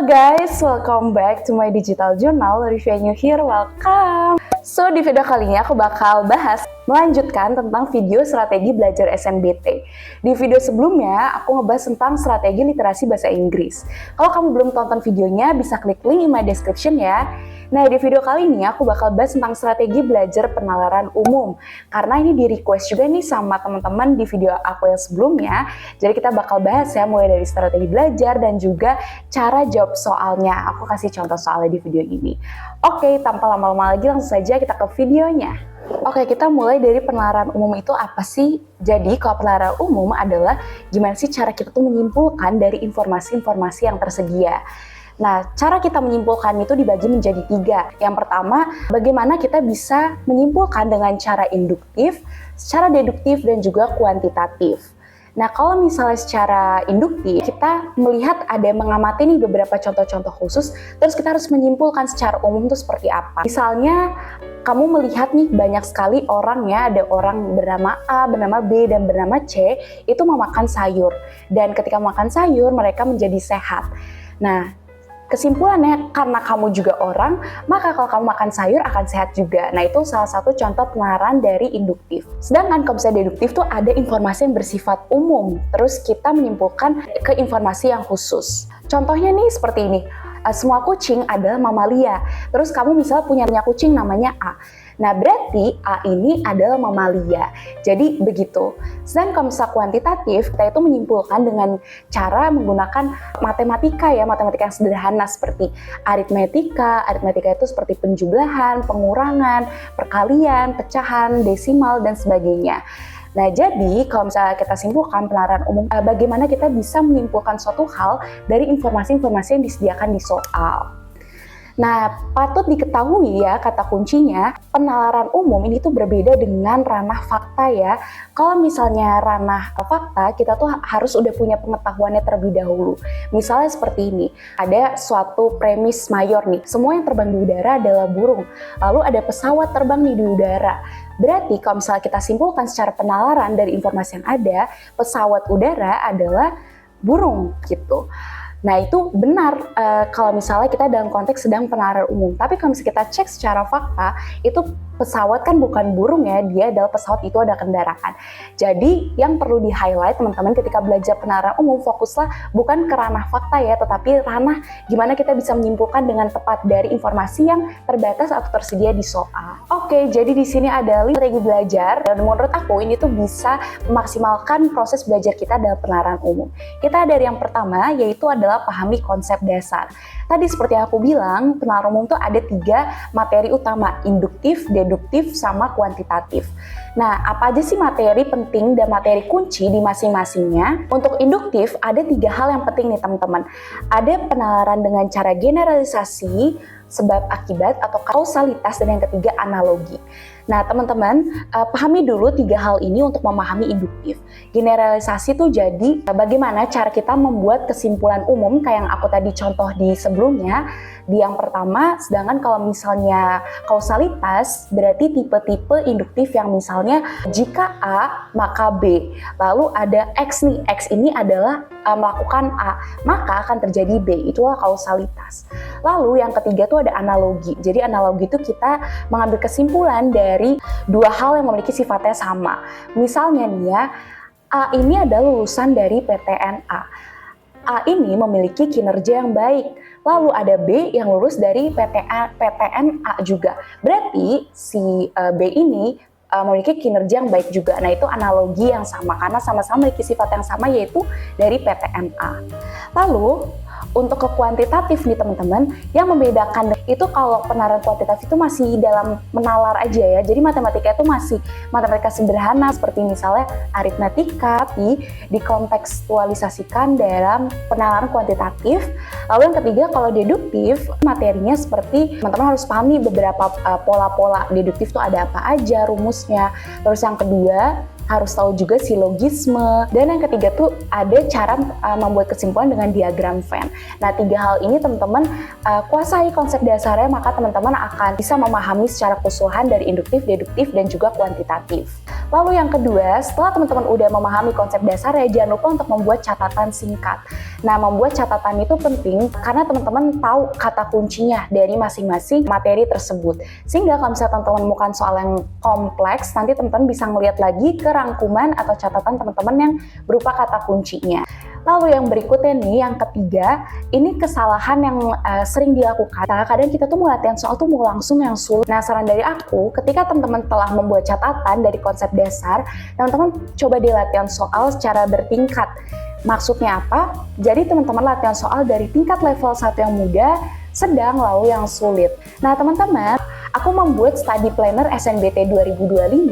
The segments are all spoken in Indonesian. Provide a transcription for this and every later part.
Halo guys, welcome back to my digital journal. Review here, welcome. So di video kali ini aku bakal melanjutkan tentang video strategi belajar SNBT. Di video sebelumnya aku ngebahas tentang strategi literasi bahasa Inggris. Kalau kamu belum tonton videonya bisa klik link in my description ya. Nah, di video kali ini aku bakal bahas tentang strategi belajar penalaran umum. Karena ini di request juga nih sama teman-teman di video aku yang sebelumnya. Jadi kita bakal bahas ya mulai dari strategi belajar dan juga cara jawab soalnya. Aku kasih contoh soalnya di video ini. Oke, tanpa lama-lama lagi langsung saja kita ke videonya. Oke, kita mulai dari penalaran umum itu apa sih? Jadi, kalau penalaran umum adalah gimana sih cara kita tuh menyimpulkan dari informasi-informasi yang tersedia. Nah, cara kita menyimpulkan itu dibagi menjadi 3. Yang pertama, bagaimana kita bisa menyimpulkan dengan cara induktif, secara deduktif, dan juga kuantitatif. Nah, kalau misalnya secara induktif, kita melihat ada yang mengamati nih beberapa contoh-contoh khusus, terus kita harus menyimpulkan secara umum itu seperti apa. Misalnya, kamu melihat nih banyak sekali orang ya, ada orang bernama A, bernama B, dan bernama C, itu memakan sayur. Dan ketika makan sayur, mereka menjadi sehat. Nah, kesimpulannya, karena kamu juga orang, maka kalau kamu makan sayur akan sehat juga. Nah, itu salah satu contoh penalaran dari induktif. Sedangkan kalau misalnya deduktif tuh ada informasi yang bersifat umum, terus kita menyimpulkan ke informasi yang khusus. Contohnya nih seperti ini, semua kucing adalah mamalia. Terus kamu misalnya punya kucing namanya A. Nah, berarti A ini adalah mamalia. Jadi begitu. Sedangkan kalau misalnya kuantitatif, kita itu menyimpulkan dengan cara menggunakan matematika ya, matematika yang sederhana seperti aritmetika. Aritmetika itu seperti penjumlahan, pengurangan, perkalian, pecahan, desimal, dan sebagainya. Nah, jadi kalau misalnya kita simpulkan penalaran umum, bagaimana kita bisa menyimpulkan suatu hal dari informasi-informasi yang disediakan di soal. Nah, patut diketahui ya kata kuncinya, penalaran umum ini tuh berbeda dengan ranah fakta ya. Kalau misalnya ranah fakta, kita tuh harus udah punya pengetahuannya terlebih dahulu. Misalnya seperti ini, ada suatu premis mayor nih, semua yang terbang di udara adalah burung. Lalu ada pesawat terbang di udara. Berarti kalau misalnya kita simpulkan secara penalaran dari informasi yang ada, pesawat udara adalah burung gitu. Nah, itu benar kalau misalnya kita dalam konteks sedang penalaran umum. Tapi kalau misalnya kita cek secara fakta, itu pesawat kan bukan burung ya, dia adalah pesawat, itu ada kendaraan. Jadi yang perlu di-highlight teman-teman ketika belajar penalaran umum, fokuslah bukan ke ranah fakta ya, tetapi ranah gimana kita bisa menyimpulkan dengan tepat dari informasi yang terbatas atau tersedia di soal. Oke, jadi di sini ada strategi belajar dan menurut aku ini tuh bisa memaksimalkan proses belajar kita dalam penalaran umum. Kita dari yang pertama yaitu adalah pahami konsep dasar. Tadi seperti aku bilang, penalaran umum itu ada 3 materi utama, induktif, deduktif, sama kuantitatif. Nah, apa aja sih materi penting dan materi kunci di masing-masingnya? Untuk induktif, ada 3 hal yang penting nih teman-teman. Ada penalaran dengan cara generalisasi, sebab akibat atau kausalitas, dan yang ketiga analogi. Nah teman-teman, pahami dulu 3 hal ini untuk memahami induktif. Generalisasi itu jadi bagaimana cara kita membuat kesimpulan umum kayak yang aku tadi contoh di sebelumnya. Di yang pertama, sedangkan kalau misalnya kausalitas berarti tipe-tipe induktif yang misalnya jika A maka B. Lalu ada X nih, X ini adalah melakukan A, maka akan terjadi B, itulah kausalitas. Lalu yang ketiga tuh ada analogi. Jadi analogi itu kita mengambil kesimpulan dari 2 hal yang memiliki sifatnya sama. Misalnya nih ya, A ini adalah lulusan dari PTN A. A ini memiliki kinerja yang baik. Lalu ada B yang lulus dari PTN A juga. Berarti si B ini memiliki kinerja yang baik juga. Nah, itu analogi yang sama karena sama-sama memiliki sifat yang sama yaitu dari PTN A. Lalu untuk ke kuantitatif nih teman-teman, yang membedakan itu kalau penalaran kuantitatif itu masih dalam menalar aja ya. Jadi matematika itu masih matematika sederhana seperti misalnya aritmetika, tapi dikontekstualisasikan dalam penalaran kuantitatif. Lalu yang ketiga kalau deduktif, materinya seperti teman-teman harus pahami beberapa pola-pola deduktif itu ada apa aja, rumusnya. Terus yang kedua harus tahu juga silogisme, dan yang ketiga tuh ada cara membuat kesimpulan dengan diagram Venn. Nah, 3 hal ini teman-teman kuasai konsep dasarnya, maka teman-teman akan bisa memahami secara keseluruhan dari induktif, deduktif, dan juga kuantitatif. Lalu yang kedua, setelah teman-teman udah memahami konsep dasar ya, jangan lupa untuk membuat catatan singkat. Nah, membuat catatan itu penting karena teman-teman tahu kata kuncinya dari masing-masing materi tersebut. Sehingga kalau misalnya teman-teman menemukan soal yang kompleks, nanti teman-teman bisa ngeliat lagi ke rangkuman atau catatan teman-teman yang berupa kata kuncinya. Lalu yang berikutnya nih, yang ketiga, ini kesalahan yang sering dilakukan. Kadang kita tuh mau latihan soal tuh mau langsung yang sulit. Nah, saran dari aku, ketika teman-teman telah membuat catatan dari konsep dasar, teman-teman coba di latihan soal secara bertingkat. Maksudnya apa? Jadi teman-teman latihan soal dari tingkat level 1 yang mudah, sedang, lalu yang sulit. Nah, teman-teman, aku membuat study planner SNBT 2025,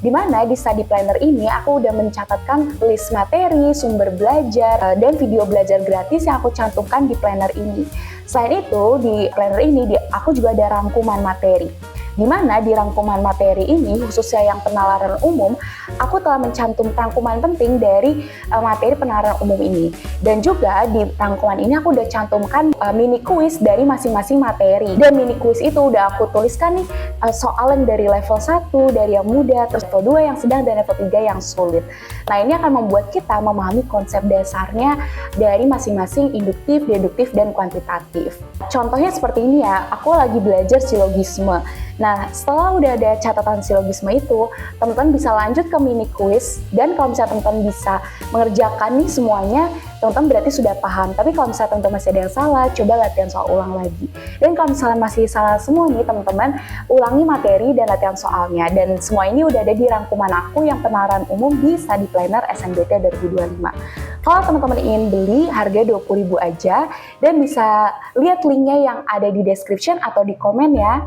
di mana di study planner ini aku udah mencatatkan list materi, sumber belajar, dan video belajar gratis yang aku cantumkan di planner ini. Selain itu, di planner ini aku juga ada rangkuman materi. Di mana di rangkuman materi ini, khususnya yang penalaran umum, aku telah mencantumkan rangkuman penting dari materi penalaran umum ini. Dan juga di rangkuman ini aku udah cantumkan mini quiz dari masing-masing materi. Dan mini quiz itu udah aku tuliskan nih soal yang dari level 1, dari yang mudah, terus level 2 yang sedang, dan level 3 yang sulit. Nah, ini akan membuat kita memahami konsep dasarnya dari masing-masing induktif, deduktif, dan kuantitatif. Contohnya seperti ini ya, aku lagi belajar silogisme. Nah, setelah udah ada catatan silogisme itu, teman-teman bisa lanjut ke mini quiz, dan kalau misalnya teman-teman bisa mengerjakan nih semuanya, teman-teman berarti sudah paham. Tapi kalau misalnya teman-teman masih ada yang salah, coba latihan soal ulang lagi. Dan kalau misalnya masih salah semua nih, teman-teman ulangi materi dan latihan soalnya. Dan semua ini udah ada di rangkuman aku yang penalaran umum di Study Planner SNBT 2025. Kalau teman-teman ingin beli, harga 20.000 aja, dan bisa lihat linknya yang ada di description atau di komen ya.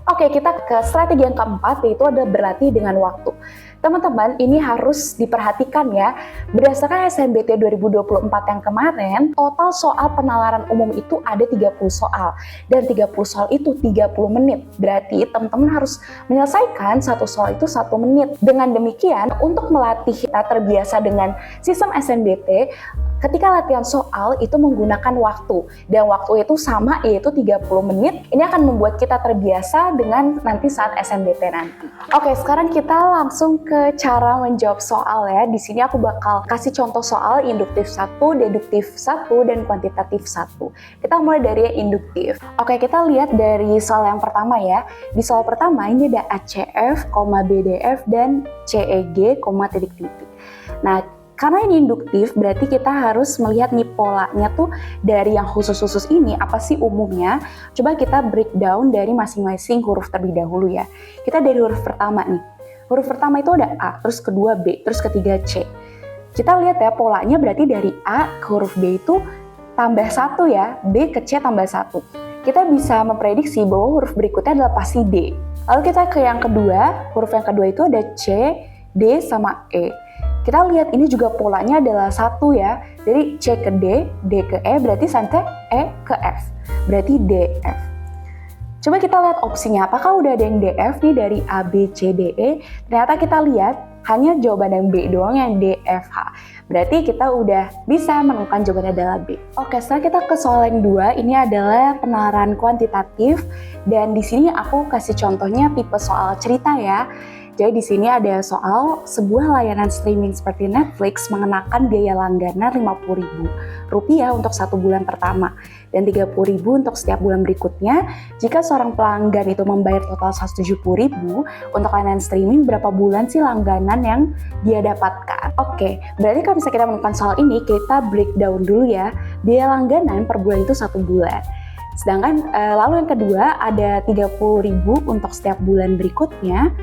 Oke, kita ke strategi yang keempat, yaitu ada berlatih dengan waktu. Teman-teman, ini harus diperhatikan ya. Berdasarkan SNBT 2024 yang kemarin, total soal penalaran umum itu ada 30 soal. Dan 30 soal itu 30 menit. Berarti teman-teman harus menyelesaikan satu soal itu 1 menit. Dengan demikian, untuk melatih kita terbiasa dengan sistem SNBT, ketika latihan soal itu menggunakan waktu. Dan waktu itu sama, yaitu 30 menit. Ini akan membuat kita terbiasa dengan nanti saat SNBT nanti. Oke, sekarang kita langsung ke cara menjawab soal ya. Di sini aku bakal kasih contoh soal induktif 1, deduktif 1, dan kuantitatif 1. Kita mulai dari yang induktif. Oke, kita lihat dari soal yang pertama ya. Di soal pertama ini ada ACF, BDF, dan CEG, titik-titik. Nah, karena ini induktif, berarti kita harus melihat nih polanya tuh dari yang khusus-khusus ini, apa sih umumnya. Coba kita breakdown dari masing-masing huruf terlebih dahulu ya. Kita dari huruf pertama nih. Huruf pertama itu ada A, terus kedua B, terus ketiga C. Kita lihat ya, polanya berarti dari A ke huruf B itu tambah 1 ya, B ke C tambah 1. Kita bisa memprediksi bahwa huruf berikutnya adalah pasti D. Lalu kita ke yang kedua, huruf yang kedua itu ada C, D, sama E. Kita lihat ini juga polanya adalah 1 ya. Jadi C ke D ke E, berarti santai E ke F. Berarti DF. Coba kita lihat opsinya, apakah udah ada yang DF nih dari A, B, C, D, E? Ternyata kita lihat hanya jawaban yang B doang yang D, F, H. Berarti kita udah bisa menemukan jawabannya adalah B. Oke, setelah kita ke soal yang 2, ini adalah penalaran kuantitatif. Dan di sini aku kasih contohnya tipe soal cerita ya. Jadi di sini ada soal sebuah layanan streaming seperti Netflix mengenakan biaya langganan Rp50.000 untuk 1 bulan pertama dan Rp30.000 untuk setiap bulan berikutnya. Jika seorang pelanggan itu membayar total Rp170.000 untuk layanan streaming, berapa bulan sih langganan yang dia dapatkan? Oke, berarti kalau misalnya kita menemukan soal ini, kita breakdown dulu ya. Biaya langganan per bulan itu 1 bulan. Sedangkan lalu yang kedua ada Rp30.000 untuk setiap bulan berikutnya.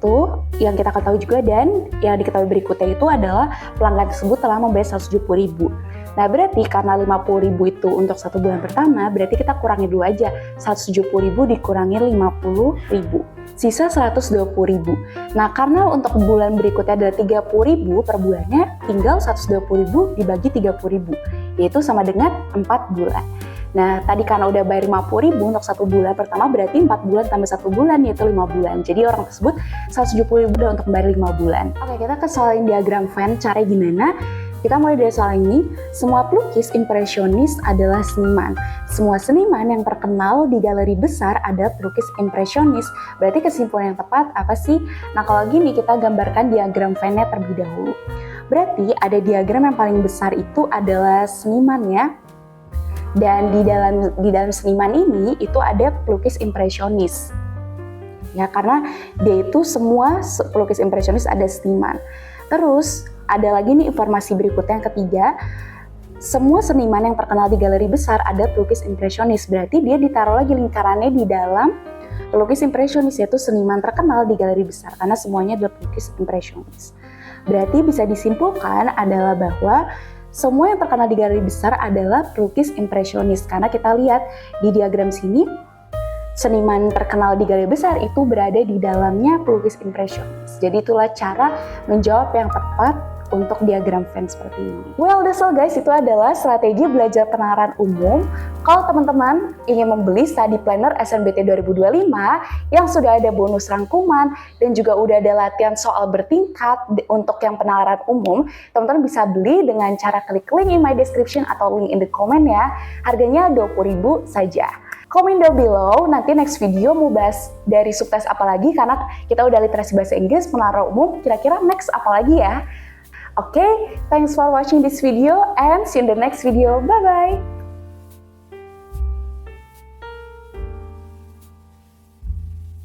Itu yang kita ketahui juga, dan yang diketahui berikutnya itu adalah pelanggan tersebut telah membayar Rp170.000. Nah, berarti karena Rp50.000 itu untuk 1 bulan pertama, berarti kita kurangi dulu aja. Rp170.000 dikurangi Rp50.000. Sisa Rp120.000. Nah, karena untuk bulan berikutnya adalah Rp30.000 per bulannya, tinggal Rp120.000 dibagi Rp30.000, yaitu sama dengan 4 bulan. Nah, tadi karena udah bayar Rp50.000 untuk 1 bulan pertama, berarti 4 bulan tambah 1 bulan, yaitu 5 bulan. Jadi orang tersebut Rp170.000 untuk membayar 5 bulan. Oke, kita ke soal yang diagram Venn, caranya gimana? Kita mulai dari soal ini. Semua pelukis impresionis adalah seniman. Semua seniman yang terkenal di galeri besar adalah pelukis impresionis. Berarti kesimpulan yang tepat apa sih? Nah, kalau gini kita gambarkan diagram Venn-nya terlebih dahulu. Berarti ada diagram yang paling besar itu adalah seniman ya. Dan di dalam seniman ini itu ada pelukis impresionis. Ya, karena dia itu semua pelukis impresionis ada seniman. Terus ada lagi nih informasi berikutnya yang ketiga, semua seniman yang terkenal di galeri besar ada pelukis impresionis. Berarti dia ditaruh lagi lingkarannya di dalam pelukis impresionis, yaitu seniman terkenal di galeri besar, karena semuanya adalah pelukis impresionis. Berarti bisa disimpulkan adalah bahwa semua yang terkenal di galeri besar adalah pelukis impresionis, karena kita lihat di diagram sini, seniman terkenal di galeri besar itu berada di dalamnya pelukis impresionis. Jadi itulah cara menjawab yang tepat untuk diagram Venn seperti ini. Well, that's all guys, itu adalah strategi belajar penalaran umum. Kalau teman-teman ingin membeli study planner SNBT 2025 yang sudah ada bonus rangkuman dan juga udah ada latihan soal bertingkat untuk yang penalaran umum, teman-teman bisa beli dengan cara klik link in my description atau link in the comment ya. Harganya 20.000 saja. Comment down below, nanti next video mau bahas dari subtes apa lagi, karena kita udah literasi bahasa Inggris, penalaran umum, kira-kira next apa lagi ya? Okay, thanks for watching this video and see you in the next video. Bye-bye!